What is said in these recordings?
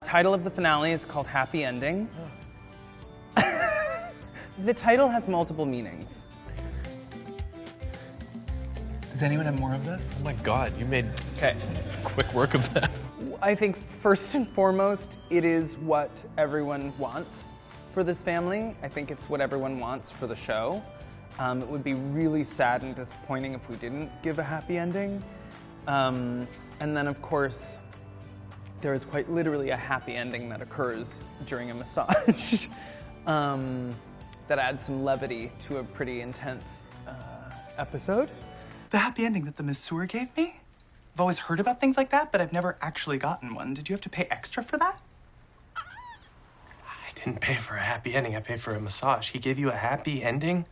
Title of the finale is called Happy Ending. The title has multiple meanings. Does anyone have more of this? Oh my God, you made quick work of that. I think first and foremost, it is what everyone wants for this family. I think it's what everyone wants for the show. It would be really sad and disappointing if we didn't give a happy ending. And then, of course, there is quite literally a happy ending that occurs during a massage that adds some levity to a pretty intense episode. The happy ending that the masseur gave me? I've always heard about things like that, but I've never actually gotten one. Did you have to pay extra for that? I didn't pay for a happy ending. I paid for a massage. He gave you a happy ending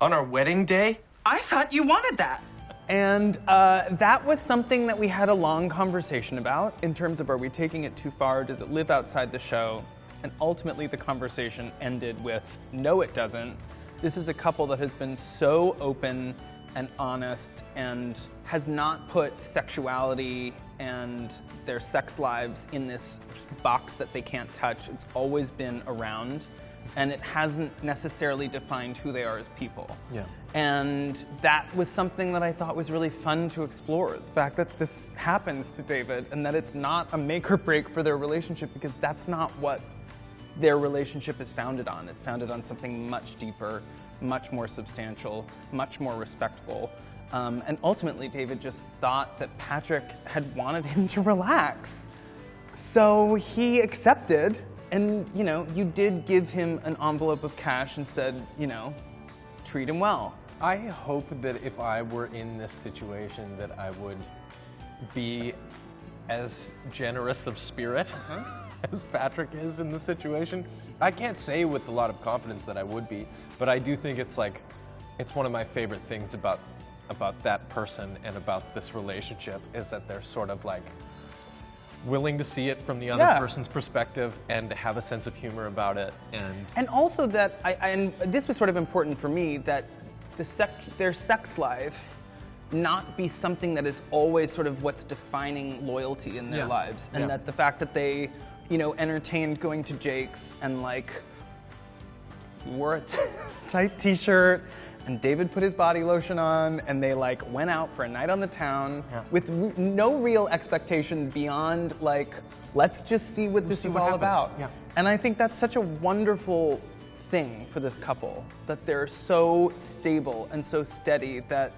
on our wedding day? I thought you wanted that. And that was something that we had a long conversation about in terms of, are we taking it too far? Does it live outside the show? And ultimately the conversation ended with, no, it doesn't. This is a couple that has been so open and honest and has not put sexuality and their sex lives in this box that they can't touch. It's always been around, and it hasn't necessarily defined who they are as people. Yeah. And that was something that I thought was really fun to explore. The fact that this happens to David and that it's not a make or break for their relationship, because that's not what their relationship is founded on. It's founded on something much deeper, much more substantial, much more respectful. And ultimately, David just thought that Patrick had wanted him to relax. So he accepted, and you did give him an envelope of cash and said, treat him well. I hope that if I were in this situation that I would be as generous of spirit as Patrick is in the situation. I can't say with a lot of confidence that I would be, but I do think it's one of my favorite things about that person and about this relationship is that they're sort of like willing to see it from the other person's perspective and have a sense of humor about it. And also that, and this was sort of important for me, that their sex life not be something that is always sort of what's defining loyalty in their lives. And that the fact that they, entertained going to Jake's and wore a tight t-shirt and David put his body lotion on and they went out for a night on the town with no real expectation beyond let's just see what this is all about. Yeah. And I think that's such a wonderful thing for this couple, that they're so stable and so steady that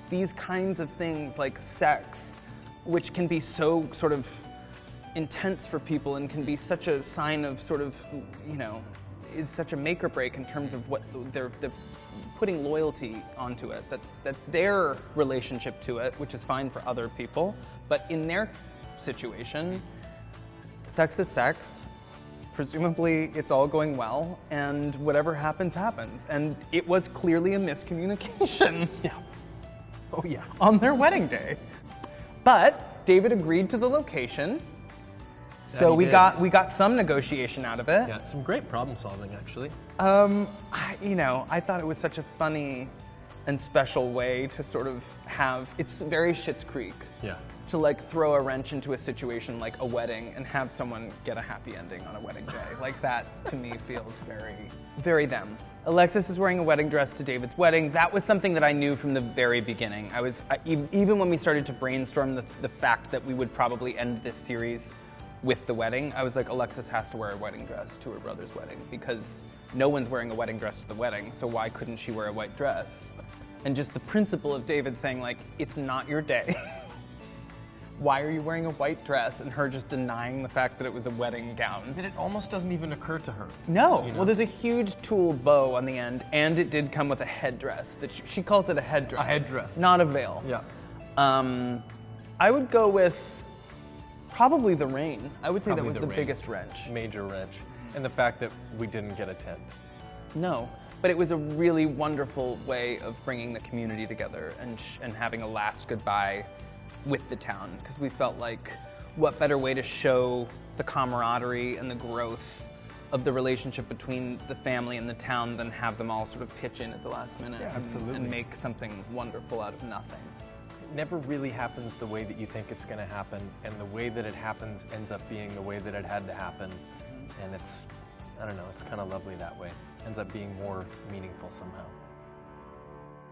these kinds of things like sex, which can be so sort of intense for people and can be such a sign of sort of, is such a make or break in terms of what they're putting loyalty onto it, that their relationship to it, which is fine for other people, but in their situation, sex is sex. Presumably it's all going well, and whatever happens, happens. And it was clearly a miscommunication. Yeah. Oh yeah. On their wedding day. But David agreed to the location. So we got some negotiation out of it. Yeah, some great problem solving actually. I thought it was such a funny and special way to sort of have, it's very Schitt's Creek. Yeah. To throw a wrench into a situation like a wedding and have someone get a happy ending on a wedding day. That to me feels very, very them. Alexis is wearing a wedding dress to David's wedding. That was something that I knew from the very beginning. Even when we started to brainstorm the fact that we would probably end this series with the wedding, I was like, Alexis has to wear a wedding dress to her brother's wedding because no one's wearing a wedding dress to the wedding, so why couldn't she wear a white dress? And just the principle of David saying it's not your day. Why are you wearing a white dress? And her just denying the fact that it was a wedding gown. But it almost doesn't even occur to her. No. Well, there's a huge tulle bow on the end, and it did come with a headdress. That she calls it a headdress. A headdress. Not a veil. Yeah. I would go with probably the rain. I would say Probably that was the biggest wrench. Major wrench. And the fact that we didn't get a tent. No. But it was a really wonderful way of bringing the community together and having a last goodbye with the town, because we felt like what better way to show the camaraderie and the growth of the relationship between the family and the town than have them all sort of pitch in at the last minute absolutely. and make something wonderful out of nothing. never really happens the way that you think it's going to happen, and the way that it happens ends up being the way that it had to happen, and it's, I don't know, it's kind of lovely that way. Ends up being more meaningful somehow.